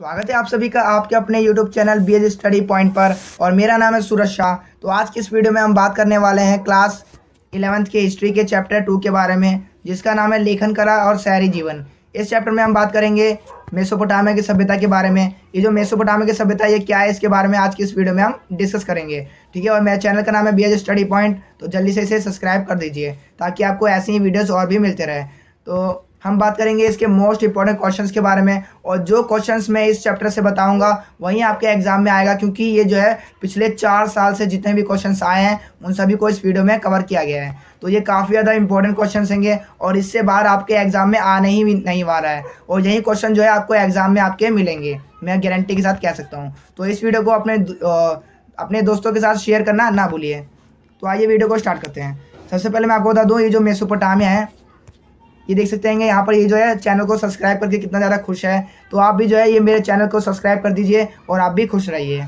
स्वागत है आप सभी का आपके अपने YouTube channel BS study point पर। और मेरा नाम है सूरज शाह। तो आज की इस वीडियो में हम बात करने वाले हैं क्लास 11th के हिस्ट्री के चैप्टर 2 के बारे में, जिसका नाम है लेखन कला और शहरी जीवन। इस चैप्टर में हम बात करेंगे मेसोपोटामिया की सभ्यता के बारे में। ये जो मेसोपोटामिया की सभ्यता ये क्या है, इसके बारे में आज की इस वीडियो में हम डिस्कस करेंगे। ठीक है, और मेरे चैनल का नाम है BS स्टडी पॉइंट, तो जल्दी से इसे सब्सक्राइब कर दीजिए ताकि आपको ऐसी ही वीडियोस और भी मिलते रहे। तो हम बात करेंगे इसके मोस्ट इंपॉर्टेंट क्वेश्चंस के बारे में, और जो क्वेश्चंस मैं इस चैप्टर से बताऊंगा वही आपके एग्जाम में आएगा, क्योंकि ये जो है पिछले 4 साल से जितने भी क्वेश्चंस आए हैं उन सभी को इस वीडियो में कवर किया गया है। तो ये काफ़ी ज़्यादा इंपॉर्टेंट क्वेश्चंस होंगे और इससे बाहर आपके एग्जाम में आने ही नहीं आ रहा है, और यही क्वेश्चन जो है आपको एग्जाम में आपके मिलेंगे, मैं गारंटी के साथ कह सकता हूँ। तो इस वीडियो को अपने दोस्तों के साथ शेयर करना ना भूलिए। तो आइए वीडियो को स्टार्ट करते हैं। सबसे पहले मैं आपको बता दूँ, ये जो मेसोपोटामिया है ये देख सकते हैं यहाँ पर, ये जो है चैनल को सब्सक्राइब करके कितना ज़्यादा खुश है। तो आप भी जो है ये मेरे चैनल को सब्सक्राइब कर दीजिए और आप भी खुश रहिए।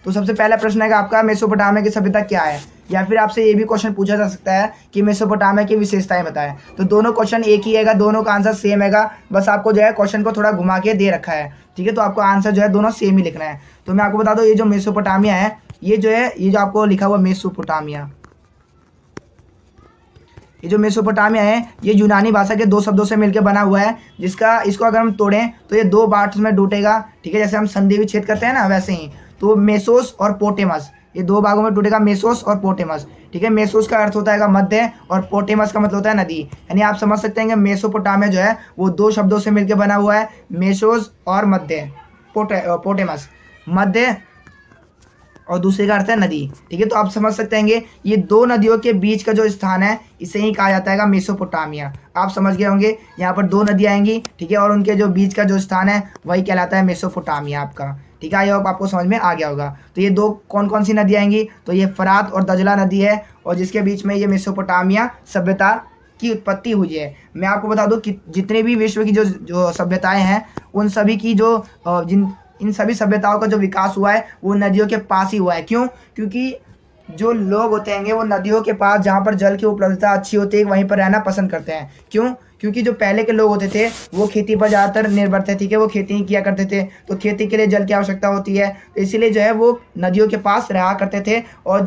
तो सबसे पहला प्रश्न है कि आपका मेसोपोटामिया की सभ्यता क्या है, या फिर आपसे ये भी क्वेश्चन पूछा जा सकता है कि मेसोपोटामिया की विशेषताएं बताएं। तो दोनों क्वेश्चन एक ही है, दोनों का आंसर सेम है, बस आपको जो है क्वेश्चन को थोड़ा घुमा के दे रखा है। ठीक है, तो आपको आंसर जो है दोनों सेम ही लिखना है। तो मैं आपको बता दूँ, ये जो मेसोपोटामिया है ये जो आपको लिखा हुआ मेसोपोटामिया, ये जो मेसोपोटामिया है ये यूनानी भाषा के 2 शब्दों से मिलकर बना हुआ है, इसको अगर हम तोड़ें तो ये 2 पार्ट्स में टूटेगा। ठीक है, जैसे हम संधि विच्छेद करते हैं ना, वैसे ही। तो मेसोस और पोटेमस, ये 2 भागों में टूटेगा, मेसोस और पोटेमस। ठीक है, मेसोस का अर्थ होता है मध्य और पोटेमस का मतलब होता है नदी। यानी आप समझ सकते हैं कि मेसोपोटामिया जो है वो 2 शब्दों से मिलकर बना हुआ है, मेसोस और मध्य, पोटेमस मध्य और दूसरे का अर्थ है नदी। ठीक है, तो आप समझ सकते हैं ये 2 नदियों के बीच का जो स्थान है इसे ही कहा जाता है मेसोपोटामिया। आप समझ गए होंगे, यहाँ पर 2 नदियाँ आएंगी, ठीक है, और उनके जो बीच का जो स्थान है वही कहलाता है मेसोपोटामिया आपका। ठीक है, आई होप आपको समझ में आ गया होगा। तो ये 2 कौन कौन सी नदियाँ आएंगी, तो ये फरात और दजला नदी है, और जिसके बीच में ये मेसोपोटामिया सभ्यता की उत्पत्ति हुई है। मैं आपको बता दूं कि जितने भी विश्व की जो सभ्यताएं हैं उन सभी की इन सभी सभ्यताओं का जो विकास हुआ है वो नदियों के पास ही हुआ है। क्यों? क्योंकि जो लोग होते हैं वो नदियों के पास, जहाँ पर जल की उपलब्धता अच्छी होती है, वहीं पर रहना पसंद करते हैं। क्यों? क्योंकि जो पहले के लोग होते थे वो खेती पर ज़्यादातर निर्भर थे। ठीक है, वो खेती ही किया करते थे, तो खेती के लिए जल की आवश्यकता होती है, तो इसीलिए जो है वो नदियों के पास रहा करते थे। और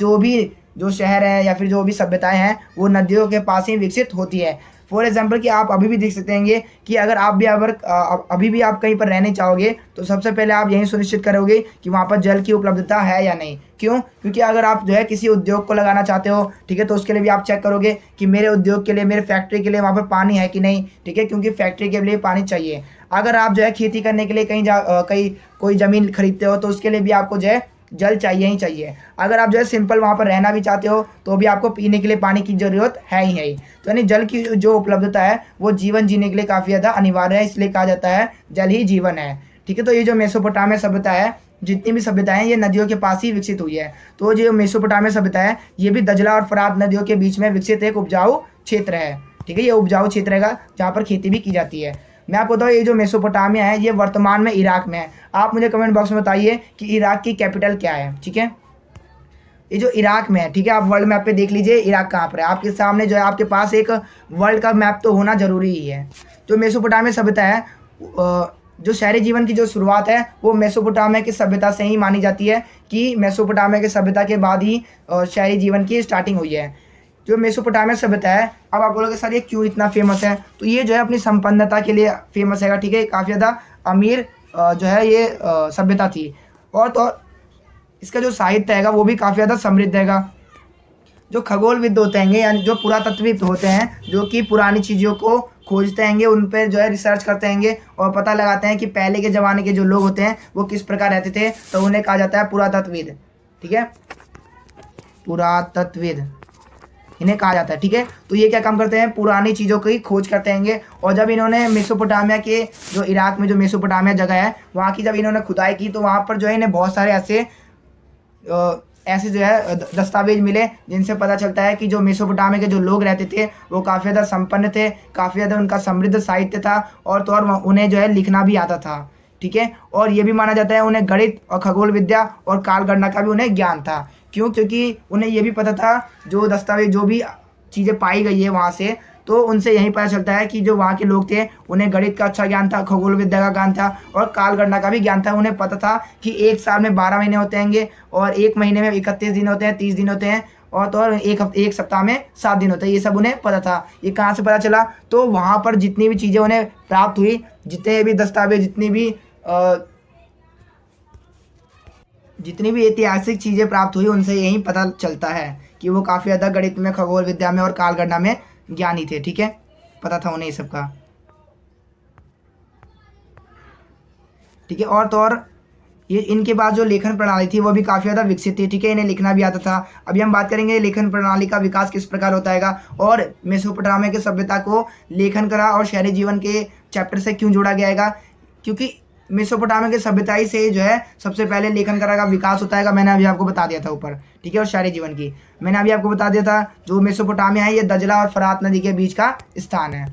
जो शहर है या फिर जो भी सभ्यताएं हैं वो नदियों के पास ही विकसित होती है। फॉर एग्जाम्पल कि आप अभी भी देख सकते हैं कि अगर आप भी अभी भी आप कहीं पर रहने चाहोगे तो सबसे पहले आप यही सुनिश्चित करोगे कि वहाँ पर जल की उपलब्धता है या नहीं। क्यों? क्योंकि अगर आप जो है किसी उद्योग को लगाना चाहते हो, ठीक है, तो उसके लिए भी आप चेक करोगे कि मेरे उद्योग के लिए, मेरे फैक्ट्री के लिए वहाँ पर पानी है कि नहीं। ठीक है, क्योंकि फैक्ट्री के लिए पानी चाहिए। अगर आप जो है खेती करने के लिए कहीं कोई ज़मीन खरीदते हो तो उसके लिए भी आपको जो है जल चाहिए ही चाहिए। अगर आप जो है सिंपल वहाँ पर रहना भी चाहते हो तो भी आपको पीने के लिए पानी की ज़रूरत है ही। तो यानी जल की जो उपलब्धता है वो जीवन जीने के लिए काफ़ी ज़्यादा अनिवार्य है, इसलिए कहा जाता है जल ही जीवन है। ठीक है, तो ये जो मेसोपोटामिया सभ्यता है, जितनी भी सभ्यताएं हैं ये नदियों के पास ही विकसित हुई है। तो जो मेसोपोटामिया सभ्यता है ये भी दजला और फरात नदियों के बीच में विकसित एक उपजाऊ क्षेत्र है। ठीक है, ये उपजाऊ क्षेत्र है जहाँ पर खेती भी की जाती है। मैं आपको बताऊँ, ये जो मेसोपोटामिया है ये वर्तमान में इराक में है। आप मुझे कमेंट बॉक्स में बताइए कि इराक की कैपिटल क्या है। ठीक है, ये जो इराक में है, ठीक है, आप वर्ल्ड मैप पे देख लीजिए इराक कहाँ पर है। आपके सामने जो है आपके पास एक वर्ल्ड का मैप तो होना जरूरी ही है। जो मेसोपोटामिया सभ्यता है, जो शहरी जीवन की जो शुरुआत है वो मेसोपोटामिया की सभ्यता से ही मानी जाती है, कि मेसोपोटामिया की सभ्यता के बाद ही शहरी जीवन की स्टार्टिंग हुई है। जो मेसोपोटामिया सभ्यता है, अब आप बोलोगे सर ये क्यों इतना फेमस है, तो ये जो है अपनी संपन्नता के लिए फेमस है। ठीक है, काफ़ी ज़्यादा अमीर जो है ये सभ्यता थी, और तो इसका जो साहित्य है वो भी काफ़ी ज़्यादा समृद्ध है। जो खगोलविद होते हैं यानी जो पुरातत्वविद होते हैं, जो कि पुरानी चीज़ों को खोजते हैं, उन पर जो है रिसर्च करते हैं और पता लगाते हैं कि पहले के ज़माने के जो लोग होते हैं वो किस प्रकार रहते थे, तो उन्हें कहा जाता है पुरातत्वविद। ठीक है, पुरातत्वविद इन्हें कहा जाता है। ठीक है, तो ये क्या काम करते हैं, पुरानी चीज़ों की खोज करते हैं। और जब इन्होंने मेसोपोटामिया के जो इराक में जो मेसोपोटामिया जगह है वहाँ की जब इन्होंने खुदाई की तो वहाँ पर जो है इन्हें बहुत सारे ऐसे जो है दस्तावेज मिले, जिनसे पता चलता है कि जो मेसोपोटामिया के जो लोग रहते थे वो काफ़ी ज़्यादा संपन्न थे, काफ़ी ज़्यादा उनका समृद्ध साहित्य था, और तो और उन्हें जो है लिखना भी आता था। ठीक है, और ये भी माना जाता है उन्हें गणित और खगोल विद्या और कालगणना का भी उन्हें ज्ञान था। क्यों? क्योंकि उन्हें ये भी पता था जो दस्तावेज, जो भी चीज़ें पाई गई है वहाँ से, तो उनसे यही पता चलता है कि जो वहाँ के लोग थे उन्हें गणित का अच्छा ज्ञान था, खगोल विद्या का ज्ञान था और कालगणना का भी ज्ञान था। उन्हें पता था कि एक साल में 12 महीने होते हैं और एक महीने में 31 दिन होते हैं, 30 दिन होते हैं और तो और एक सप्ताह में 7 दिन होते हैं। ये सब उन्हें पता था। ये कहाँ से पता चला? तो वहाँ पर जितनी भी चीज़ें उन्हें प्राप्त हुई, जितने भी दस्तावेज, जितनी भी ऐतिहासिक चीज़ें प्राप्त हुई, उनसे यही पता चलता है कि वो काफ़ी ज़्यादा गणित में, खगोल विद्या में और कालगणना में ज्ञानी थे। ठीक है, पता था उन्हें ये सब का। ठीक है, और तो और ये इनके बाद जो लेखन प्रणाली थी वो भी काफ़ी ज़्यादा विकसित थी। ठीक है, इन्हें लिखना भी आता था। अभी हम बात करेंगे लेखन प्रणाली का विकास किस प्रकार होता है और मेसोपोटामिया की सभ्यता को लेखन कला और शहरी जीवन के चैप्टर से क्यों जोड़ा गया है, क्योंकि मेसोपोटामिया की सभ्यता ही से जो है सबसे पहले लेखन कला का विकास होता है। मैंने अभी आपको बता दिया था ऊपर। ठीक है, और शहरी जीवन की मैंने अभी आपको बता दिया था। जो मेसोपोटामिया है ये दजला और फरात नदी के बीच का स्थान है।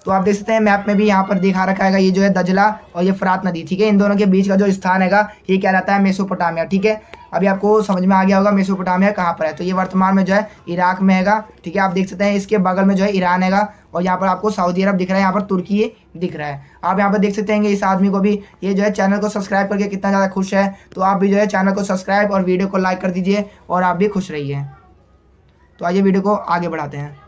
तो आप देख सकते हैं मैप में भी यहाँ पर दिखा रखा है, ये जो है दजला और ये फरात नदी। ठीक है, इन दोनों के बीच का जो स्थान है ये कहलाता है मेसोपोटामिया। ठीक है, अभी आपको समझ में आ गया होगा मेसोपोटामिया कहाँ पर है। तो ये वर्तमान में जो है इराक में हैगा। ठीक है, आप देख सकते हैं इसके बगल में जो है ईरान हैगा और यहाँ पर आपको सऊदी अरब दिख रहा है, यहाँ पर तुर्की दिख रहा है। आप यहाँ पर देख सकते हैं इस आदमी को भी, ये जो है चैनल को सब्सक्राइब करके कितना ज़्यादा खुश है। तो आप भी जो है चैनल को सब्सक्राइब और वीडियो को लाइक कर दीजिए और आप भी खुश रहिए। तो आइए वीडियो को आगे बढ़ाते हैं।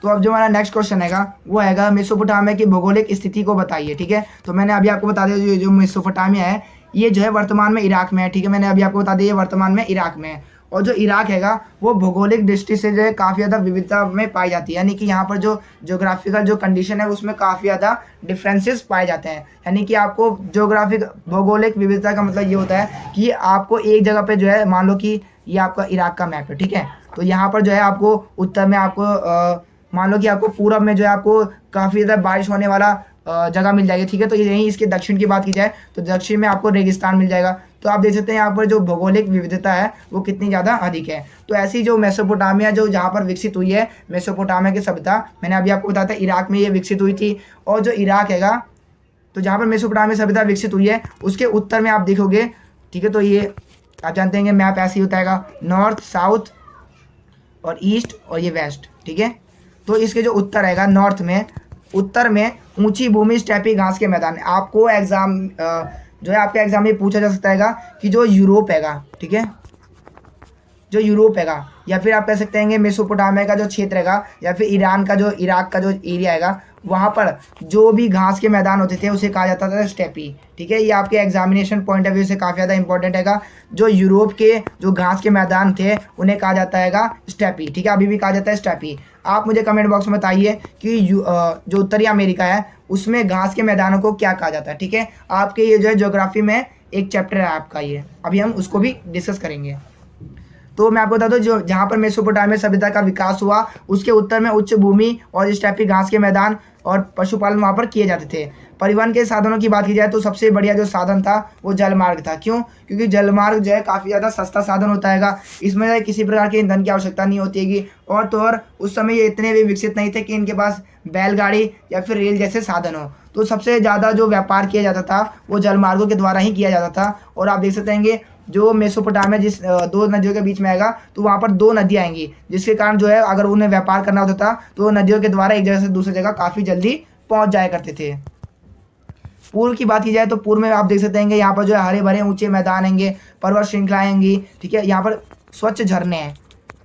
तो अब जो हमारा नेक्स्ट क्वेश्चन हैगा वो हैगा मेसोपोटामिया की भौगोलिक स्थिति को बताइए। ठीक है, तो मैंने अभी आपको बता दिया जो मेसोपोटामिया है ये जो है वर्तमान में इराक में है। ठीक है, मैंने अभी आपको बता दिया वर्तमान में इराक में है। और जो इराक हैगा वो भौगोलिक दृष्टि से जो है काफ़ी ज़्यादा विविधता में पाई जाती है। यानी कि यहाँ पर जो जोग्राफिकल जो कंडीशन है उसमें काफ़ी ज़्यादा डिफरेंसेस पाए जाते हैं। यानी कि आपको जोग्राफिक भौगोलिक विविधता का मतलब ये होता है कि आपको एक जगह पे जो है, मान लो कि ये आपका इराक का मैप है। ठीक है, तो यहाँ पर जो है आपको उत्तर में आपको मान लो कि आपको पूरब में जो है आपको काफ़ी ज़्यादा बारिश होने वाला जगह मिल जाएगी। ठीक है, तो यहीं इसके दक्षिण की बात की जाए तो दक्षिण में आपको रेगिस्तान मिल जाएगा। तो आप देख सकते हैं यहाँ पर जो भौगोलिक विविधता है वो कितनी ज़्यादा अधिक है। तो ऐसी जो मेसोपोटामिया जो जहाँ पर विकसित हुई है मेसोपोटामिया की सभ्यता, मैंने अभी आपको बताया था इराक में ये विकसित हुई थी। और जो इराक हैगा तो जहाँ पर मेसोपोटामिया सभ्यता विकसित हुई है उसके उत्तर में आप देखोगे। ठीक है, तो ये आप जानते हैं मैप ऐसे ही होता है, नॉर्थ, साउथ और ईस्ट और ये वेस्ट। ठीक है, तो इसके जो उत्तर रहेगा नॉर्थ में, उत्तर में ऊंची भूमि, स्टेपी घास के मैदान। आपको एग्जाम जो है आपके एग्जाम में पूछा जा सकता है कि जो यूरोप हैगा, ठीक है, जो यूरोप हैगा या फिर आप कह सकते हैं मेसोपोटामिया का जो क्षेत्र हैगा या फिर ईरान का जो इराक का जो एरिया हैगा वहाँ पर जो भी घास के मैदान होते थे उसे कहा जाता था स्टेपी। ठीक है, ये आपके एग्जामिनेशन पॉइंट ऑफ व्यू से काफ़ी ज़्यादा इंपॉर्टेंट हैगा। जो यूरोप के जो घास के मैदान थे उन्हें कहा जाता हैगा स्टेपी। ठीक है, अभी भी कहा जाता है स्टेपी। आप मुझे कमेंट बॉक्स में बताइए कि जो उत्तरी अमेरिका है उसमें घास के मैदानों को क्या कहा जाता है। ठीक है, आपके ये जो है ज्योग्राफी में एक चैप्टर है आपका, ये अभी हम उसको भी डिस्कस करेंगे। तो मैं आपको बता दूं जो जहाँ पर मेसोपोटामिया सभ्यता का विकास हुआ उसके उत्तर में उच्च भूमि और स्टेपी घास के मैदान और पशुपालन वहाँ पर किए जाते थे। परिवहन के साधनों की बात की जाए तो सबसे बढ़िया जो साधन था वो जलमार्ग था। क्यों? क्योंकि जलमार्ग जो है काफ़ी ज़्यादा सस्ता साधन होता है, इसमें किसी प्रकार के ईंधन की आवश्यकता नहीं होती है। और तो और उस समय ये इतने भी विकसित नहीं थे कि इनके पास बैलगाड़ी या फिर रेल जैसे साधन हो। तो सबसे ज़्यादा जो व्यापार किया जाता था वो जलमार्गों के द्वारा ही किया जाता था। और आप देख सकते हैं जो मेसोपोटामिया जिस दो नदियों के बीच में आएगा तो वहाँ पर दो नदियाँ आएंगी, जिसके कारण जो है अगर उन्हें व्यापार करना होता था तो नदियों के द्वारा एक जगह से दूसरी जगह काफ़ी जल्दी पहुँच जाया करते थे। पूर्व की बात की जाए तो पूर्व में आप देख सकते हैं यहाँ पर जो है हरे भरे ऊंचे मैदान होंगे, पर्वत श्रृंखलाएं होंगी। ठीक है, यहाँ पर स्वच्छ झरने हैं,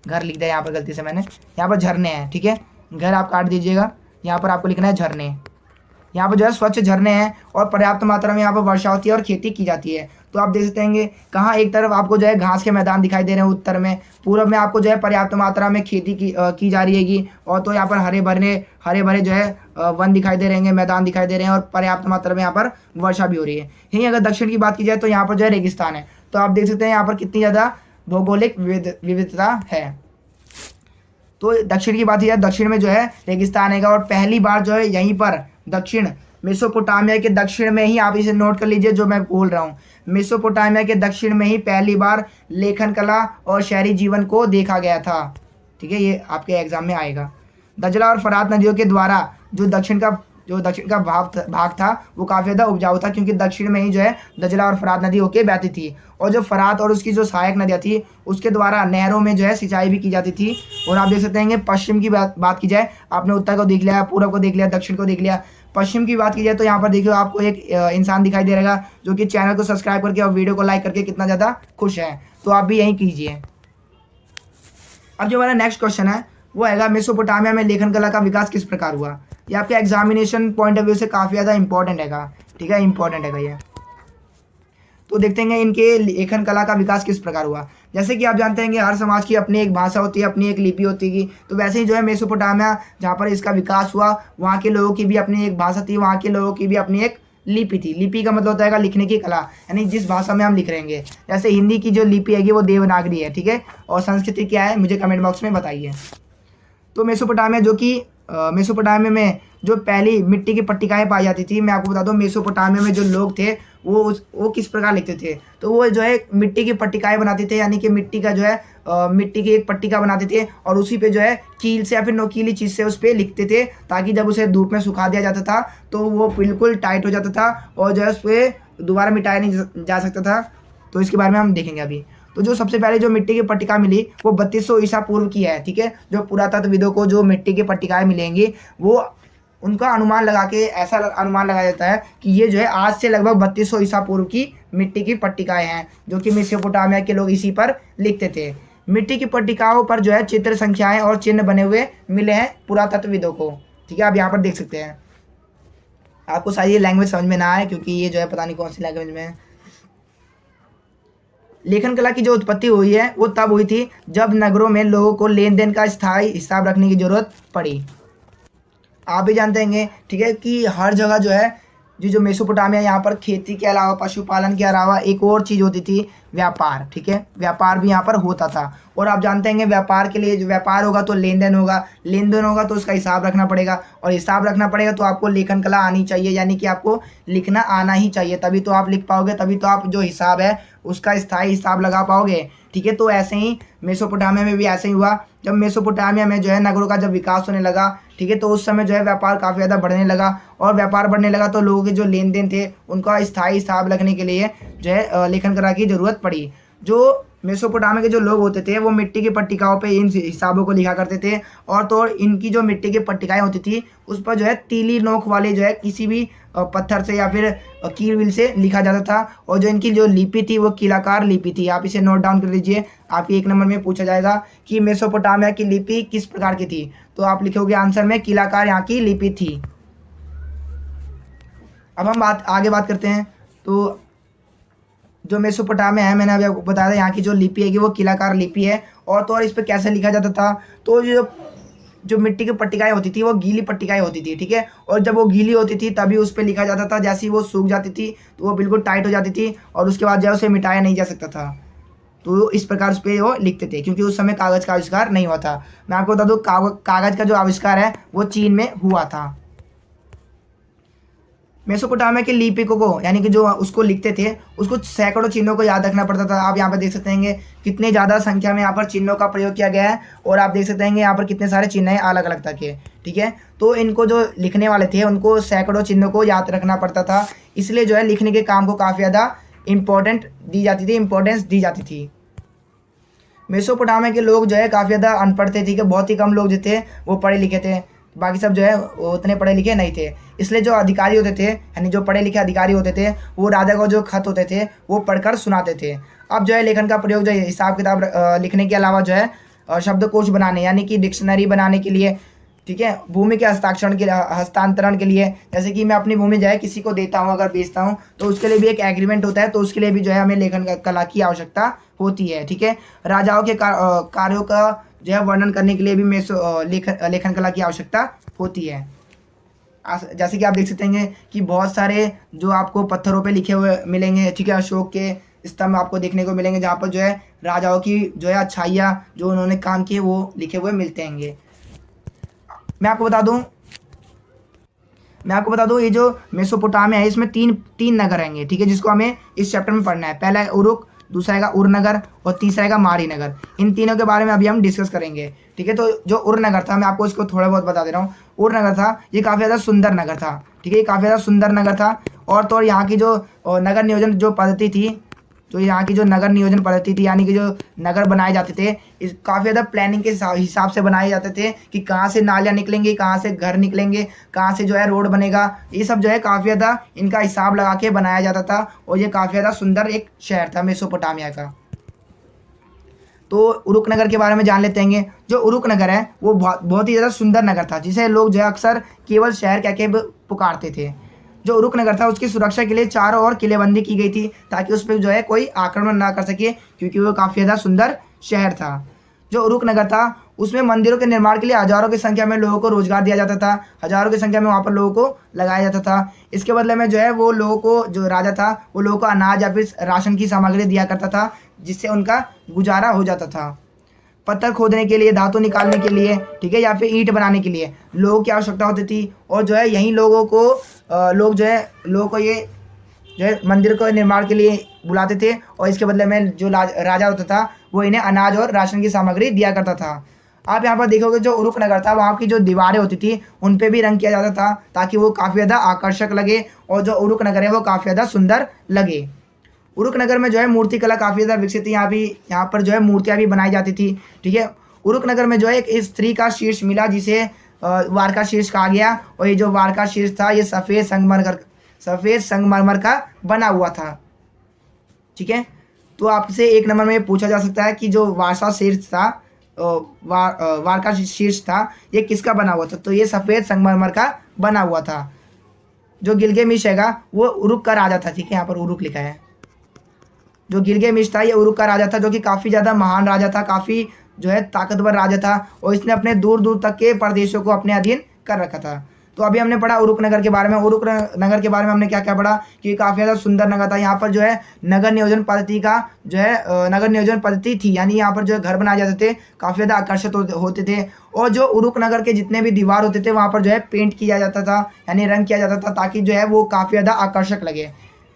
घर लिख दिया यहाँ पर गलती से मैंने, यहाँ पर झरने हैं। ठीक है, घर आप काट दीजिएगा, यहाँ पर आपको लिखना है झरने। यहाँ पर जो है स्वच्छ झरने हैं और पर्याप्त मात्रा में यहाँ पर वर्षा होती है और खेती की जाती है। तो आप देख सकते हैं कहाँ एक तरफ आपको जो है घास के मैदान दिखाई दे रहे हैं उत्तर में, पूर्व में आपको जो है पर्याप्त मात्रा में खेती की जा रही हैगी। और तो यहाँ पर हरे भरे जो है वन दिखाई दे रहे हैं, मैदान दिखाई दे रहे हैं और पर्याप्त मात्रा में यहाँ पर वर्षा भी हो रही है। यहीं अगर दक्षिण की बात की जाए तो यहाँ पर जो है रेगिस्तान है। तो आप देख सकते हैं यहाँ पर कितनी ज़्यादा भौगोलिक विविधता है। तो दक्षिण की बात की जाए, दक्षिण में जो है रेगिस्तान है और पहली बार जो है यहीं पर दक्षिण मेसोपोटामिया के दक्षिण में ही, आप इसे नोट कर लीजिए जो मैं बोल रहा हूँ, मेसोपोटामिया के दक्षिण में ही पहली बार लेखन कला और शहरी जीवन को देखा गया था। ठीक है, ये आपके एग्जाम में आएगा। दजला और फरात नदियों के द्वारा जो दक्षिण का जो दक्षिण का भाग था वो काफ़ी ज़्यादा उपजाऊ था, क्योंकि दक्षिण में ही जो है दजला और फरात नदी होके बहती थी, और जो फरात और उसकी जो सहायक नदियाँ थी उसके द्वारा नहरों में जो है सिंचाई भी की जाती थी। और आप देख सकते हैं पश्चिम की बात की जाए, आपने उत्तर को देख लिया, पूर्व को देख लिया, दक्षिण को देख लिया, पश्चिम की बात की जाए तो यहाँ पर देखिए आपको एक इंसान दिखाई दे रहेगा जो कि चैनल को सब्सक्राइब करके और वीडियो को लाइक करके कितना ज़्यादा खुश है, तो आप भी यही कीजिए। अब जो हमारा नेक्स्ट क्वेश्चन है वो हैगा मेसोपोटामिया में लेखन कला का विकास किस प्रकार हुआ। ये आपके एग्जामिनेशन पॉइंट ऑफ व्यू से काफ़ी ज़्यादा इंपॉर्टेंट हैगा, ठीक है, इंपॉर्टेंट हैगा ये। तो देखते हैं इनके लेखन कला का विकास किस प्रकार हुआ। जैसे कि आप जानते हैं कि हर समाज की अपनी एक भाषा होती है, अपनी एक लिपि होती है, तो वैसे ही जो है मेसोपोटामिया जहाँ पर इसका विकास हुआ वहाँ के लोगों की भी अपनी एक भाषा थी, वहाँ के लोगों की भी अपनी एक लिपि थी। लिपि का मतलब होता है लिखने की कला, यानी जिस भाषा में हम लिख रहेंगे। जैसे हिंदी की जो लिपि है वो देवनागरी है, ठीक है, और संस्कृत क्या है मुझे कमेंट बॉक्स में बताइए। तो मेसोपोटामिया जो कि मेसोपोटामिया में जो पहली मिट्टी की पट्टिकाएँ पाई जाती थी, मैं आपको बता दूं मेसोपोटामिया में जो लोग थे वो किस प्रकार लिखते थे। तो वो जो है मिट्टी की पट्टिकाएँ बनाते थे, यानी कि मिट्टी का जो है मिट्टी की एक पट्टिका बनाते थे और उसी पे जो है कील से या फिर नोकीली चीज़ से उस पर लिखते थे, ताकि जब उसे धूप में सुखा दिया जाता था तो वो बिल्कुल टाइट हो जाता था और जो है उस पर दोबारा मिटाया नहीं जा सकता था। तो इसके बारे में हम देखेंगे अभी। तो जो सबसे पहले जो मिट्टी की पट्टिका मिली वो 3200 ईसा पूर्व की है, ठीक है। जो पुरातत्वविदों को जो मिट्टी की पट्टिकाएँ मिलेंगी वो उनका अनुमान लगा के ऐसा अनुमान लगाया जाता है कि ये जो है आज से लगभग 3200 ईसा पूर्व की मिट्टी की पट्टिकाएँ हैं, जो कि मेसोपोटामिया के लोग इसी पर लिखते थे। मिट्टी की पट्टिकाओं पर जो है चित्र, संख्याएँ और चिन्ह बने हुए मिले हैं पुरातत्वविदों को, ठीक है। आप यहाँ पर देख सकते हैं। आपको शायद ये लैंग्वेज समझ में ना आए क्योंकि ये जो है पता नहीं कौन सी लैंग्वेज में है। लेखन कला की जो उत्पत्ति हुई है वो तब हुई थी जब नगरों में लोगों को लेन देन का स्थायी हिसाब रखने की जरूरत पड़ी। आप भी जानते हैं, ठीक है, कि हर जगह जो है जो मेसोपोटामिया यहाँ पर खेती के अलावा, पशुपालन के अलावा एक और चीज़ होती थी, व्यापार, ठीक है। व्यापार भी यहाँ पर होता था। और आप जानते हैं व्यापार के लिए जो व्यापार होगा तो लेन देन होगा, लेन देन होगा तो उसका हिसाब रखना पड़ेगा, और हिसाब रखना पड़ेगा तो आपको लेखन कला आनी चाहिए, यानी कि आपको लिखना आना ही चाहिए, तभी तो आप लिख पाओगे, तभी तो आप जो हिसाब है उसका स्थायी हिसाब लगा पाओगे, ठीक है। तो ऐसे ही मेसोपोटामिया में भी ऐसे ही हुआ। जब मेसोपोटामिया में जो है नगरों का जब विकास होने लगा, ठीक है, तो उस समय जो है व्यापार काफ़ी ज़्यादा बढ़ने लगा, और व्यापार बढ़ने लगा तो लोगों के जो लेन देन थे उनका स्थायी हिसाब रखने के लिए जो है लेखन कला की ज़रूरत पड़ी। जो मेसोपोटामिया के जो लोग होते थे वो मिट्टी की पट्टिकाओं पे इन हिसाबों को लिखा करते थे, और तो इनकी जो मिट्टी की पट्टिकाएँ होती थी उस पर जो है तीली नोक वाले जो है किसी भी पत्थर से या फिर कील विल से लिखा जाता था। और जो इनकी जो लिपि थी वो कीलाकार लिपि थी। आप इसे नोट डाउन कर लीजिए, आपके 1 नंबर में पूछा जाएगा कि मेसोपोटामिया की लिपि किस प्रकार की थी, तो आप लिखोगे आंसर में कीलाकार यहाँ की लिपि थी। अब हम आगे बात करते हैं। तो जो मेसोपोटामिया है, मैंने अभी आपको बताया था, यहाँ की जो लिपि है कि वो कीलाकार लिपि है, और तो और इस पर कैसे लिखा जाता था। तो जो मिट्टी की पट्टिकाएँ होती थी वो गीली पट्टिकाएँ होती थी, ठीक है, और जब वो गीली होती थी तभी उस पर लिखा जाता था। जैसे ही वो सूख जाती थी तो वो बिल्कुल टाइट हो जाती थी और उसके बाद जो है उसे मिटाया नहीं जा सकता था। तो इस प्रकार उस पर वो लिखते थे, क्योंकि उस समय कागज़ का आविष्कार नहीं हुआ था। मैं आपको बता दूँ कागज़ का जो आविष्कार है वो चीन में हुआ था। मेसोपोटामिया के लिपिकों को, यानी कि जो उसको लिखते थे, उसको सैकड़ों चिन्हों को याद रखना पड़ता था। आप यहाँ पर देख सकते हैं कितने ज़्यादा संख्या में यहाँ पर चिन्हों का प्रयोग किया गया है, और आप देख सकते हैं यहाँ पर कितने सारे चिन्ह हैं अलग अलग तरह के, ठीक है। तो इनको जो लिखने वाले थे उनको सैकड़ों चिन्हों को याद रखना पड़ता था, इसलिए जो है लिखने के काम को काफ़ी ज़्यादा इम्पोर्टेंस दी जाती थी। मेसोपोटामिया के लोग जो है काफ़ी ज़्यादा अनपढ़ थे, ठीक है, बहुत ही कम लोग जो थे वो पढ़े लिखे थे, बाकी सब जो है वो उतने पढ़े लिखे नहीं थे। इसलिए जो अधिकारी होते थे, यानी जो पढ़े लिखे अधिकारी होते थे, वो राजा को जो खत होते थे वो पढ़कर सुनाते थे। अब जो है लेखन का प्रयोग जो हिसाब किताब लिखने के अलावा जो है शब्दकोश बनाने, यानी कि डिक्शनरी बनाने के लिए, ठीक है, भूमि के हस्तांतरण के लिए, जैसे कि मैं अपनी भूमि जो है किसी को देता हूँ, अगर बेचता हूँ तो उसके लिए भी एक एग्रीमेंट होता है, तो उसके लिए भी जो है हमें लेखन कला की आवश्यकता होती है, ठीक है। राजाओं के कार्यों का जो है वर्णन करने के लिए भी लेखन कला की आवश्यकता होती है। जैसे कि आप देख सकते हैं कि बहुत सारे जो आपको पत्थरों पे लिखे हुए मिलेंगे, ठीक है, अशोक के स्तंभ आपको देखने को मिलेंगे, जहाँ पर जो है राजाओं की जो है अच्छाइयाँ जो उन्होंने काम किए वो लिखे हुए मिलते हैं। मैं आपको बता दूं ये जो मेसोपोटामिया है इसमें तीन नगर रहेंगे, ठीक है, जिसको हमें इस चैप्टर में पढ़ना है। पहला है उरुक, दूसरा है उर नगर, और तीसरा है मारी नगर। इन तीनों के बारे में अभी हम डिस्कस करेंगे, ठीक है। तो जो उर नगर था, मैं आपको इसको थोड़ा बहुत बता दे रहा हूँ। उर नगर था ये काफ़ी ज़्यादा सुंदर नगर था, ठीक है, ये काफ़ी ज़्यादा सुंदर नगर था। और तो और यहाँ की जो नगर नियोजन जो पद्धति थी, तो यहाँ की जो नगर नियोजन पद्धति थी, यानी कि जो नगर बनाए जाते थे, इस काफ़ी ज़्यादा प्लानिंग के हिसाब से बनाए जाते थे कि कहाँ से नालियाँ निकलेंगी, कहाँ से घर निकलेंगे, कहाँ से जो है रोड बनेगा। ये सब जो है काफ़ी ज़्यादा इनका हिसाब लगा के बनाया जाता था। और ये काफ़ी ज़्यादा सुंदर एक शहर था मेसोपोटामिया का। तो उरुक नगर के बारे में जान लेते हैं। जो उरुक नगर है वो बहुत ही ज़्यादा सुंदर नगर था, जिसे लोग जो है अक्सर केवल शहर कह के पुकारते थे। जो उरुक नगर था उसकी सुरक्षा के लिए चारों ओर किलेबंदी की गई थी, ताकि उस पर जो है कोई आक्रमण ना कर सके, क्योंकि वो काफ़ी ज़्यादा सुंदर शहर था। जो उरुक नगर था उसमें मंदिरों के निर्माण के लिए हज़ारों की संख्या में लोगों को रोजगार दिया जाता था, हज़ारों की संख्या में वहाँ पर लोगों को लगाया जाता था। इसके बदले में जो है वो लोगों को, जो राजा था वो लोगों को अनाज या फिर राशन की सामग्री दिया करता था, जिससे उनका गुजारा हो जाता था। पत्थर खोदने के लिए, धातु निकालने के लिए, ठीक है, या फिर ईंट बनाने के लिए लोगों की आवश्यकता होती थी। और जो है यहीं लोगों को लोगों को ये जो है मंदिर को निर्माण के लिए बुलाते थे, और इसके बदले में जो राजा होता था वो इन्हें अनाज और राशन की सामग्री दिया करता था। आप यहाँ पर देखोगे जो उरुक नगर था वहाँ की जो दीवारें होती थी उन पे भी रंग किया जाता था, ताकि वो काफ़ी ज़्यादा आकर्षक लगे और जो उरुक नगर है वो काफ़ी ज़्यादा सुंदर लगे। उरुक नगर में जो है मूर्ति कला काफ़ी ज़्यादा विकसित थी। यहाँ पर जो है मूर्तियाँ भी बनाई जाती थी, ठीक है। उरुक नगर में जो है एक स्त्री का शीर्ष मिला, जिसे वारका शीर्ष कहा गया। और ये जो वारका शीर्ष था ये सफ़ेद संगमरमर का बना हुआ था, ठीक है। तो आपसे एक नंबर में पूछा जा सकता है कि जो वारसा शीर्ष था, वारका शीर्ष था, ये किसका बना हुआ था? तो ये सफ़ेद संगमरमर का बना हुआ था। जो गिलगामेश हैगा वो उरुक का राजा था, ठीक है, यहाँ पर उरुक लिखा है। जो गिलगामेश था ये उरुक का राजा था, जो कि काफ़ी ज़्यादा महान राजा था, काफ़ी जो है ताकतवर राजा था, और इसने अपने दूर दूर तक के प्रदेशों को अपने अधीन कर रखा था। तो अभी हमने पढ़ा उरुक नगर के बारे में। उरुक नगर के बारे में हमने क्या क्या पढ़ा कि काफ़ी ज़्यादा सुंदर नगर था। यहाँ पर जो है नगर नियोजन पद्धति का जो है नगर नियोजन पद्धति थी, यानी यहाँ पर जो है घर बनाए जाते थे, काफ़ी ज़्यादा आकर्षित होते थे। और जो उरुक नगर के जितने भी दीवार होते थे वहाँ पर जो है पेंट किया जाता था, यानी रंग किया जाता था, ताकि जो है वो काफ़ी ज़्यादा आकर्षक लगे।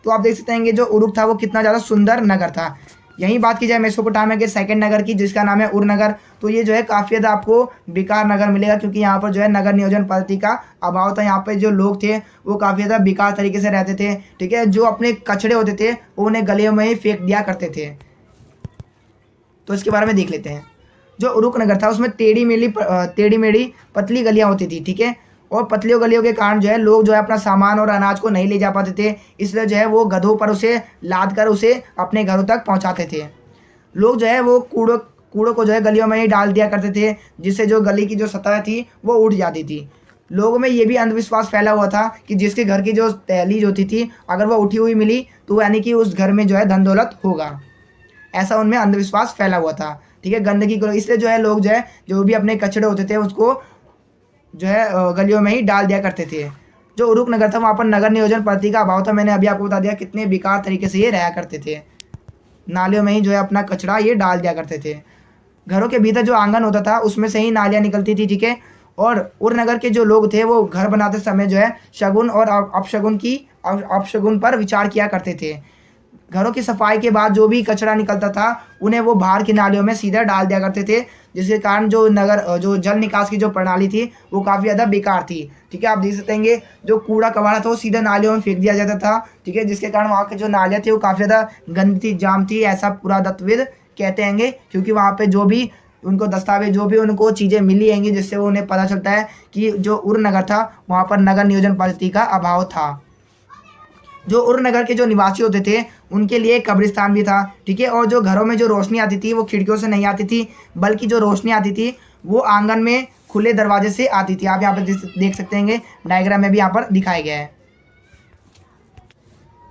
तो आप देख सकते हैं जो उरुक था वो कितना ज़्यादा सुंदर नगर था। यहीं बात की जाए मेसोपोटामिया के सेकंड नगर की, जिसका नाम है उर नगर, तो ये जो है काफ़ी ज़्यादा आपको बेकार नगर मिलेगा, क्योंकि यहाँ पर जो है नगर नियोजन पद्धति का अभाव था। यहाँ पे जो लोग थे वो काफ़ी ज़्यादा बेकार तरीके से रहते थे, ठीक है। जो अपने कचड़े होते थे वो उन्हें गलियों में ही फेंक दिया करते थे। तो इसके बारे में देख लेते हैं। जो उरुक नगर था उसमें टेढ़ी मेढ़ी पतली गलियाँ होती थी, ठीक है। और पतलियों गलियों के कारण जो है लोग जो है अपना सामान और अनाज को नहीं ले जा पाते थे, इसलिए जो है वो गधों पर उसे लाद कर उसे अपने घरों तक पहुंचाते थे। लोग जो है वो कूड़ों को जो है गलियों में ही डाल दिया करते थे, जिससे जो गली की जो सतह थी वो उठ जाती थी। लोगों में ये भी अंधविश्वास फैला हुआ था कि जिसके घर की जो दहलीज होती थी अगर वह उठी हुई मिली तो यानी कि उस घर में जो है धन दौलत होगा, ऐसा उनमें अंधविश्वास फैला हुआ था, ठीक है। गंदगी को इसलिए जो है लोग जो है जो भी अपने कचड़े होते थे उसको जो है गलियों में ही डाल दिया करते थे। जो उरुक नगर था वहाँ पर नगर नियोजन पद्धति का अभाव था। मैंने अभी आपको बता दिया कितने बेकार तरीके से ये रहा करते थे, नालियों में ही जो है अपना कचरा ये डाल दिया करते थे। घरों के भीतर जो आंगन होता था उसमें से ही नालियाँ निकलती थी, ठीक है। और उर नगर के जो लोग थे वो घर बनाते समय जो है शगुन और अपशगुन पर विचार किया करते थे। घरों की सफाई के बाद जो भी कचरा निकलता था उन्हें वो बाहर की नालियों में सीधा डाल दिया करते थे, जिसके कारण जो जल निकास की जो प्रणाली थी वो काफ़ी ज़्यादा बेकार थी, ठीक है। आप देख सकते हैं जो कूड़ा कबाड़ा था वो सीधा नालियों में फेंक दिया जाता था, ठीक है, जिसके कारण वहाँ के जो नालियाँ थी वो काफ़ी ज़्यादा गंदी थी, जाम थी, ऐसा पुरातत्वविद कहते हैं, क्योंकि वहाँ पे जो भी उनको दस्तावेज जो भी उनको चीज़ें मिली हैं जिससे वो उन्हें पता चलता है कि जो उर नगर था वहाँ पर नगर नियोजन पद्धति का अभाव था। जो उर नगर के जो निवासी होते थे उनके लिए कब्रिस्तान भी था, ठीक है। और जो घरों में जो रोशनी आती थी वो खिड़कियों से नहीं आती थी, बल्कि जो रोशनी आती थी वो आंगन में खुले दरवाजे से आती थी। आप यहाँ पर देख सकते हैं डायग्राम में भी यहाँ पर दिखाया गया है।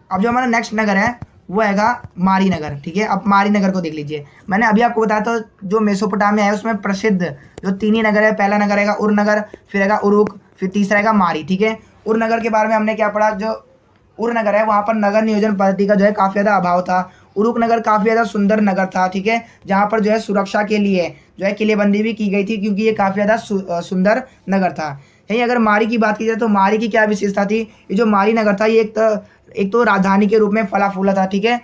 अब जो हमारा नेक्स्ट नगर है वो हैगा मारी नगर, ठीक है। अब मारी नगर को देख लीजिए। मैंने अभी आपको बताया था जो मेसोपोटामिया है उसमें प्रसिद्ध जो तीन ही नगर है, पहला नगर हैगा उर नगर, फिर हैगा उरुक, फिर तीसरा हैगा मारी, ठीक है। उर नगर के बारे में हमने क्या पढ़ा, जो उर नगर है वहाँ पर नगर नियोजन पद्धति का जो है काफ़ी ज़्यादा अभाव था। उरुक नगर काफ़ी ज़्यादा सुंदर नगर था, ठीक है, जहाँ पर जो है सुरक्षा के लिए जो है किलेबंदी भी की गई थी, क्योंकि ये काफ़ी ज़्यादा सुंदर नगर था। यहीं अगर मारी की बात की जाए तो मारी की क्या विशेषता थी, ये जो मारी नगर था ये एक तो राजधानी के रूप में फला फूला था, ठीक है,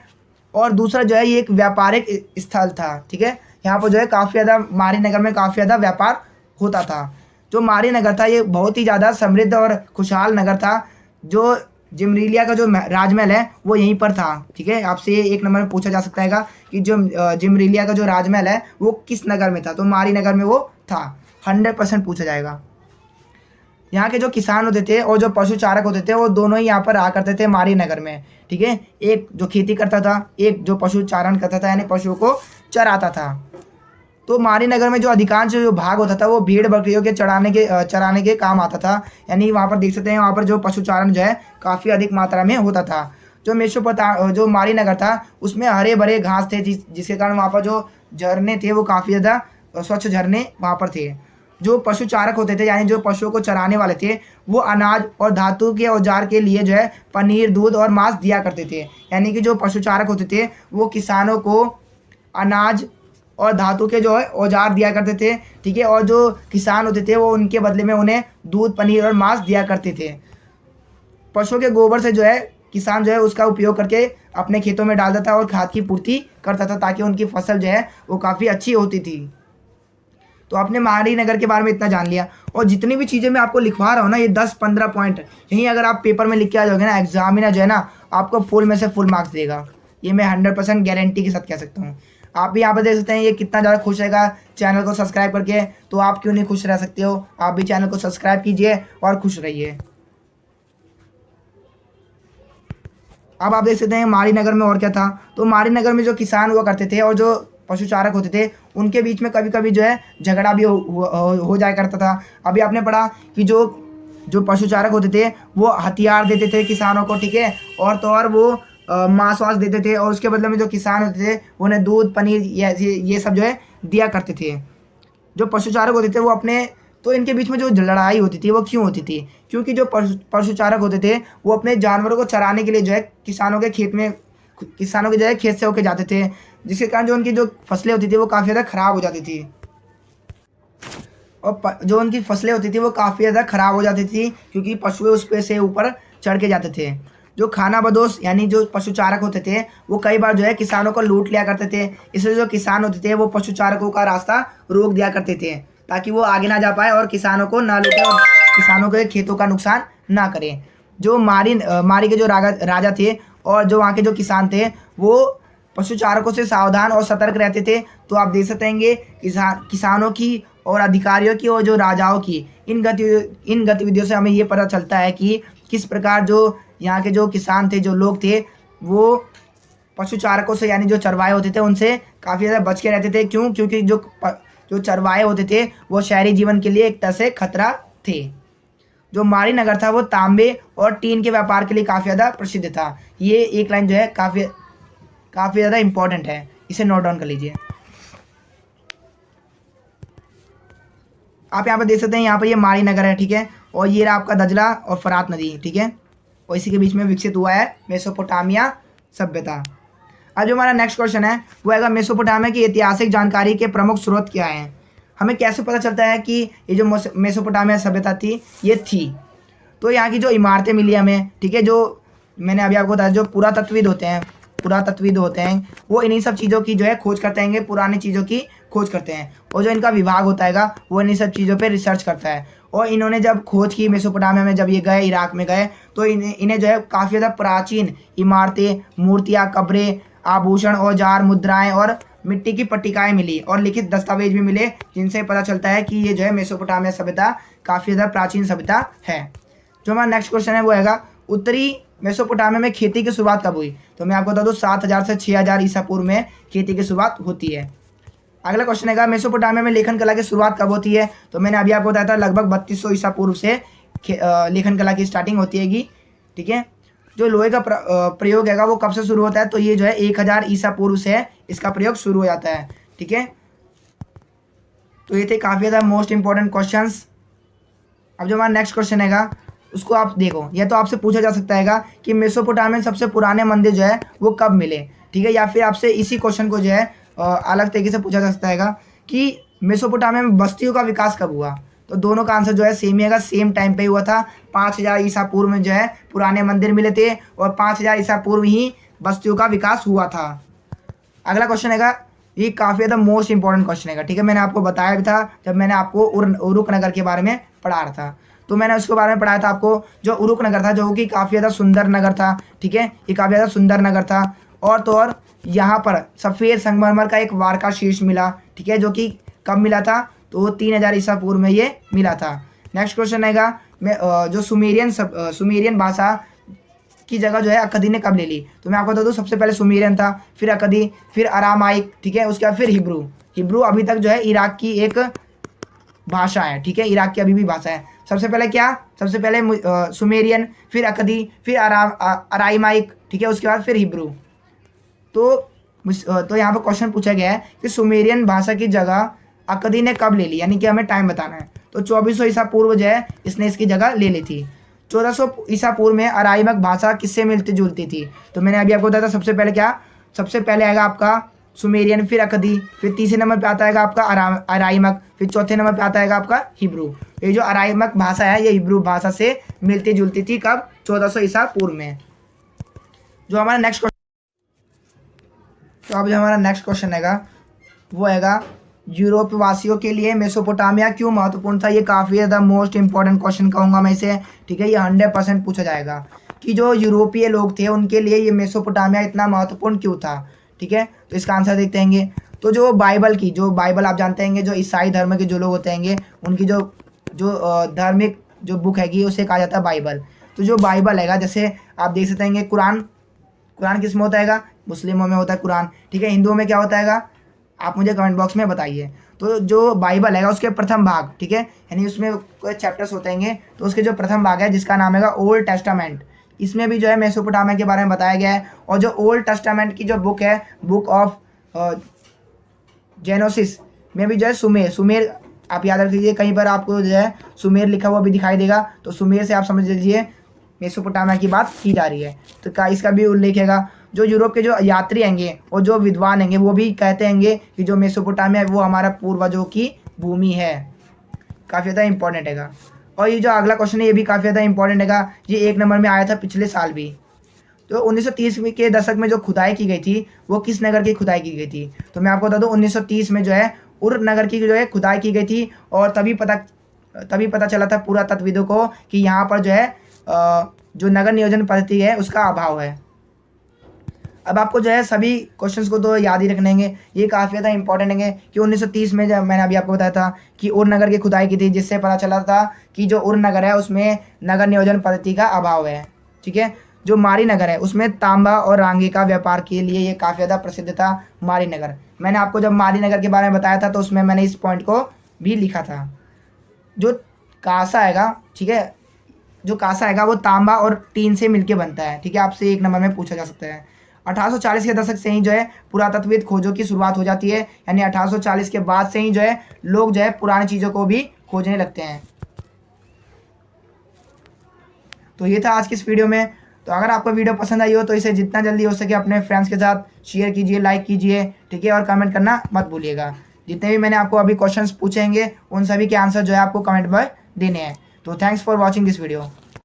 और दूसरा जो है ये एक व्यापारिक स्थल था, ठीक है। यहाँ पर जो है काफ़ी ज़्यादा मारी नगर में काफ़ी ज़्यादा व्यापार होता था। जो मारी नगर था ये बहुत ही ज़्यादा समृद्ध और खुशहाल नगर था। जो जिमरीलिया का जो राजमहल है वो यहीं पर था। ठीक है, आपसे ये एक नंबर में पूछा जा सकता है कि जो जिमरीलिया का जो राजमहल है वो किस नगर में था, तो मारी नगर में वो था। 100% पूछा जाएगा। यहाँ के जो किसान होते थे और जो पशु चारक होते थे वो दोनों ही यहाँ पर रहा करते थे मारी नगर में। ठीक है, एक जो खेती करता था, एक जो पशु चारण करता था यानी पशुओं को चराता था। तो मारी नगर में जो अधिकांश जो भाग होता था वो भेड़ बकरियों के चराने के काम आता था। यानी वहाँ पर देख सकते हैं वहाँ पर जो पशुचारण जो है काफ़ी अधिक मात्रा में होता था। जो मारी नगर था उसमें हरे भरे घास थे, जिसके कारण वहाँ पर जो झरने थे वो काफ़ी ज़्यादा स्वच्छ झरने वहाँ पर थे। जो पशु चारक होते थे यानी जो पशुओं को चराने वाले थे वो अनाज और धातु के औजार के लिए जो है पनीर, दूध और मांस दिया करते थे। यानी कि जो पशु चारक होते थे वो किसानों को अनाज और धातु के जो है औजार दिया करते थे। ठीक है, और जो किसान होते थे वो उनके बदले में उन्हें दूध, पनीर और मांस दिया करते थे। पशुओं के गोबर से जो है किसान जो है उसका उपयोग करके अपने खेतों में डालता था और खाद की पूर्ति करता था ताकि उनकी फसल जो है वो काफ़ी अच्छी होती थी। तो आपने मारी नगर के बारे में इतना जान लिया, और जितनी भी चीज़ें मैं आपको लिखवा रहा हूँ ना ये 10-15 पॉइंट यहीं अगर आप पेपर में लिख के आ जाओगे ना, एग्जामिनर जो है ना आपको फुल में से फुल मार्क्स देगा। ये मैं 100% गारंटी के साथ कह सकता हूँ। आप भी यहाँ पर देख सकते हैं ये कितना ज़्यादा खुश रहेगा चैनल को सब्सक्राइब करके, तो आप क्यों नहीं खुश रह सकते हो। आप भी चैनल को सब्सक्राइब कीजिए और खुश रहिए। अब आप देख सकते हैं मारी नगर में और क्या था। तो मारी नगर में जो किसान हुआ करते थे और जो पशु चारक होते थे उनके बीच में कभी कभी जो है झगड़ा भी हो जाया करता था। अभी आपने पढ़ा कि जो पशु चारक होते थे वो हथियार देते थे किसानों को। ठीक है, और तो और वो मांस वास देते थे और उसके बदले में जो किसान होते थे उन्हें दूध, पनीर ये सब जो है दिया करते थे। जो पशुचारक होते थे वो अपने, तो इनके बीच में जो लड़ाई होती थी वो क्यों होती थी, क्योंकि जो पशुचारक होते थे वो अपने जानवरों को चराने के लिए जो है किसानों के जो है खेत से होके जाते थे, जिसके कारण जो उनकी जो फसलें होती थी वो काफ़ी ज़्यादा ख़राब हो जाती थी। और जो उनकी फसलें होती थी वो काफ़ी ज़्यादा ख़राब हो जाती थी क्योंकि पशु उस पे से ऊपर चढ़ के जाते थे। जो खाना बदोश यानी जो पशुचारक होते थे वो कई बार जो है किसानों को लूट लिया करते थे। इसलिए जो किसान होते थे वो पशुचारकों का रास्ता रोक दिया करते थे ताकि वो आगे ना जा पाए और किसानों को ना लूटे और किसानों के खेतों का नुकसान ना करें। जो मारी के जो राजा थे और जो वहाँ के जो किसान थे वो पशुचारकों से सावधान और सतर्क रहते थे। तो आप देख सकते हैं किसानों की और अधिकारियों की और जो राजाओं की इन गतिविधियों से हमें ये पता चलता है कि किस प्रकार जो यहाँ के जो किसान थे, जो लोग थे, वो पशुचारकों से यानी जो चरवाहे होते थे उनसे काफ़ी ज़्यादा बच के रहते थे। क्यों? क्योंकि जो चरवाहे होते थे वो शहरी जीवन के लिए एक तरह से खतरा थे। जो मारी नगर था वो तांबे और टीन के व्यापार के लिए काफ़ी ज़्यादा प्रसिद्ध था। ये एक लाइन जो है काफ़ी ज़्यादा इम्पोर्टेंट है, इसे नोट डाउन कर लीजिए। आप यहाँ पर देख सकते हैं, यहाँ पर ये मारी नगर है। ठीक है, और ये रहा आपका दजला और फरात नदी। ठीक है, और इसी के बीच में विकसित हुआ है मेसोपोटामिया सभ्यता। अब जो हमारा नेक्स्ट क्वेश्चन है वो है मेसोपोटामिया की ऐतिहासिक जानकारी के प्रमुख स्रोत क्या हैं। हमें कैसे पता चलता है कि ये जो मेसोपोटामिया सभ्यता थी ये थी। तो यहाँ की जो इमारतें मिली हमें, ठीक है, जो मैंने अभी आपको बताया, जो पुरातत्वविद होते हैं वो इन्हीं सब चीज़ों की जो है खोज करते हैं, पुरानी चीज़ों की खोज करते हैं। और जो इनका विभाग होता है वो इन्हीं सब चीज़ों पे रिसर्च करता है। और इन्होंने जब खोज की मेसोपोटामिया में, जब ये गए इराक में गए, तो इन्हें जो है काफ़ी ज़्यादा प्राचीन इमारतें, मूर्तियाँ, कब्रें, आभूषण, औजार, मुद्राएं और मिट्टी की पट्टिकाएँ मिली और लिखित दस्तावेज भी मिले, जिनसे पता चलता है कि ये जो है मेसोपोटामिया सभ्यता काफ़ी ज़्यादा प्राचीन सभ्यता है। जो हमारा नेक्स्ट क्वेश्चन है वो है उत्तरी मेसोपोटामिया में खेती की शुरुआत कब हुई। तो मैं आपको बता दूँ 7000 से 6000 ईसा पूर्व में खेती की शुरुआत होती है। अगला क्वेश्चन है मेसोपोटामिया में लेखन कला की शुरुआत कब होती है। तो मैंने अभी आपको बताया था लगभग 3200 ईसा पूर्व से लेखन कला की स्टार्टिंग होती हैगी। ठीक है, जो लोहे का प्रयोग है वो कब से शुरू होता है। तो ये जो है 1000 ईसा पूर्व से इसका प्रयोग शुरू हो जाता है। ठीक है, तो ये थे काफ़ी ज़्यादा मोस्ट इंपॉर्टेंट क्वेश्चन। अब जो हमारा नेक्स्ट क्वेश्चन है उसको आप देखो, या तो आपसे पूछा जा सकता है कि मेसोपोटामिया में सबसे पुराने मंदिर जो है वो कब मिले। ठीक है, या फिर आपसे इसी क्वेश्चन को जो है अलग तरीके से पूछा जा सकता है कि मेसोपोटामिया में बस्तियों का विकास कब हुआ। तो दोनों का आंसर जो है सेम ही है, सेम टाइम पे हुआ था। 5000 ईसा पूर्व में जो है पुराने मंदिर मिले थे और 5000 ईसा पूर्व ही बस्तियों का विकास हुआ था। अगला क्वेश्चन है ये काफ़ी ज़्यादा मोस्ट इंपॉर्टेंट क्वेश्चन है, ठीक है। मैंने आपको बताया भी था जब मैंने आपको उरुक नगर के बारे में पढ़ा रहा था, तो मैंने उसके बारे में पढ़ाया था आपको। जो उरुक नगर था, जो कि काफ़ी ज़्यादा सुंदर नगर था, ठीक है, ये काफ़ी ज़्यादा सुंदर नगर था। और तो और यहाँ पर सफ़ेद संगमरमर का एक वार का शीश मिला, ठीक है, जो कि कब मिला था, तो 3000 ईसा पूर्व में ये मिला था। नेक्स्ट क्वेश्चन आएगा, जो सुमेरियन भाषा की जगह जो है अक्कदी ने कब ले ली। तो मैं आपको बता दूँ, सबसे पहले सुमेरियन था, फिर अक्कदी, फिर अरामाइक, ठीक है, उसके बाद फिर हिब्रू। हिब्रू अभी तक जो है इराक की एक भाषा है, ठीक है, इराक की अभी भी भाषा है। सबसे पहले क्या, सबसे पहले सुमेरियन, फिर अक्कदी, फिर अरामाइक, ठीक है, उसके बाद फिर हिब्रू। तो यहाँ पर क्वेश्चन पूछा गया है कि सुमेरियन भाषा की जगह अक्कदी ने कब ले ली, यानी कि हमें टाइम बताना है। तो 2400 ईसा पूर्व जो है इसने इसकी जगह ले ली थी। 1400 ईसा पूर्व में अराइमक भाषा किससे मिलती जुलती थी। तो मैंने अभी आपको बताया था, सबसे पहले क्या, सबसे पहले आएगा आपका सुमेरियन, फिर अक्कदी, फिर तीसरे नंबर पे आता है आपका अराइमक, फिर चौथे नंबर पे आता है आपका हिब्रू। ये जो अराइमक भाषा है ये हिब्रू भाषा से मिलती जुलती थी कब, 1400 ईसा पूर्व में। जो हमारा नेक्स्ट क्वेश्चन, तो अब जो हमारा नेक्स्ट क्वेश्चन आएगा वो आएगा, यूरोप वासियों के लिए मेसोपोटामिया क्यों महत्वपूर्ण था। ये काफ़ी ज़्यादा मोस्ट इंपॉर्टेंट क्वेश्चन कहूँगा मैं इसे, ठीक है। ये 100% पूछा जाएगा कि जो यूरोपीय लोग थे उनके लिए ये मेसोपोटामिया इतना महत्वपूर्ण क्यों था, ठीक है। तो इसका आंसर देखते हैं। तो जो बाइबल आप जानते हैं, जो ईसाई धर्म के जो लोग होते हैं उनकी जो धार्मिक जो बुक हैगी उसे कहा जाता है बाइबल। तो जो बाइबल हैगा, जैसे आप देख सकते हैं कुरान किस में होता है, मुस्लिमों में होता है कुरान, ठीक है। हिंदुओं में क्या होता है, आप मुझे कमेंट बॉक्स में बताइए। तो जो बाइबल है उसके प्रथम भाग, ठीक है, यानी उसमें कोई चैप्टर्स होते हैं, तो उसके जो प्रथम भाग है जिसका नाम है ओल्ड टेस्टामेंट, इसमें भी जो है मेसोपोटामिया के बारे में बताया गया है। और जो ओल्ड टेस्टामेंट की जो बुक है, बुक ऑफ जेनोसिस में भी जो है सुमेर आप याद रख लीजिए, कहीं पर आपको जो है सुमेर लिखा हुआ भी दिखाई देगा, तो सुमेर से आप समझ लीजिए मेसोपोटामिया की बात की जा रही है। तो इसका भी उल्लेख हैगा। जो यूरोप के जो यात्री हैंगे और जो विद्वान हैंगे वो भी कहते हैंगे कि जो मेसोपोटामिया है वो हमारा पूर्वजों की भूमि है। काफ़ी ज़्यादा इंपॉर्टेंट हैगा। और ये जो अगला क्वेश्चन है ये भी काफ़ी ज़्यादा इंपॉर्टेंट हैगा, ये 1 नंबर में आया था पिछले साल भी। तो 1930 के दशक में जो खुदाई की गई थी वो किस नगर की खुदाई की गई थी। तो मैं आपको बता दूँ 1930 में जो है उर नगर की जो है खुदाई की गई थी। और तभी पता चला था पुरातत्वविदों को कि यहाँ पर जो है जो नगर नियोजन पद्धति है उसका अभाव है। अब आपको जो है सभी क्वेश्चंस को तो याद ही रखने हैं, ये काफ़ी ज़्यादा इंपॉर्टेंट है कि 1930 में जब मैंने अभी आपको बताया था कि उर नगर की खुदाई की थी, जिससे पता चला था कि जो उर नगर है उसमें नगर नियोजन पद्धति का अभाव है, ठीक है। जो मारी नगर है उसमें तांबा और रांगी का व्यापार के लिए ये काफ़ी ज़्यादा प्रसिद्ध था मारी नगर। मैंने आपको जब मारी नगर के बारे में बताया था तो उसमें मैंने इस पॉइंट को भी लिखा था। जो कांसा हैगा, ठीक है, जो कांसा हैगा वो तांबा और टीन से मिलके बनता है, ठीक है, आपसे 1 नंबर में पूछा जा सकता है। 1840 के दशक से ही जो है पुरातत्वविद खोजों की शुरुआत हो जाती है, यानी 1840 के बाद से ही जो है लोग जो है पुरानी चीज़ों को भी खोजने लगते हैं। तो ये था आज की इस वीडियो में। तो अगर आपको वीडियो पसंद आई हो तो इसे जितना जल्दी हो सके अपने फ्रेंड्स के साथ शेयर कीजिए, लाइक कीजिए, ठीक है, और कमेंट करना मत भूलिएगा। जितने भी मैंने आपको अभी क्वेश्चंस पूछेंगे उन सभी के आंसर जो है आपको कमेंट में देने हैं। तो thanks for watching this video.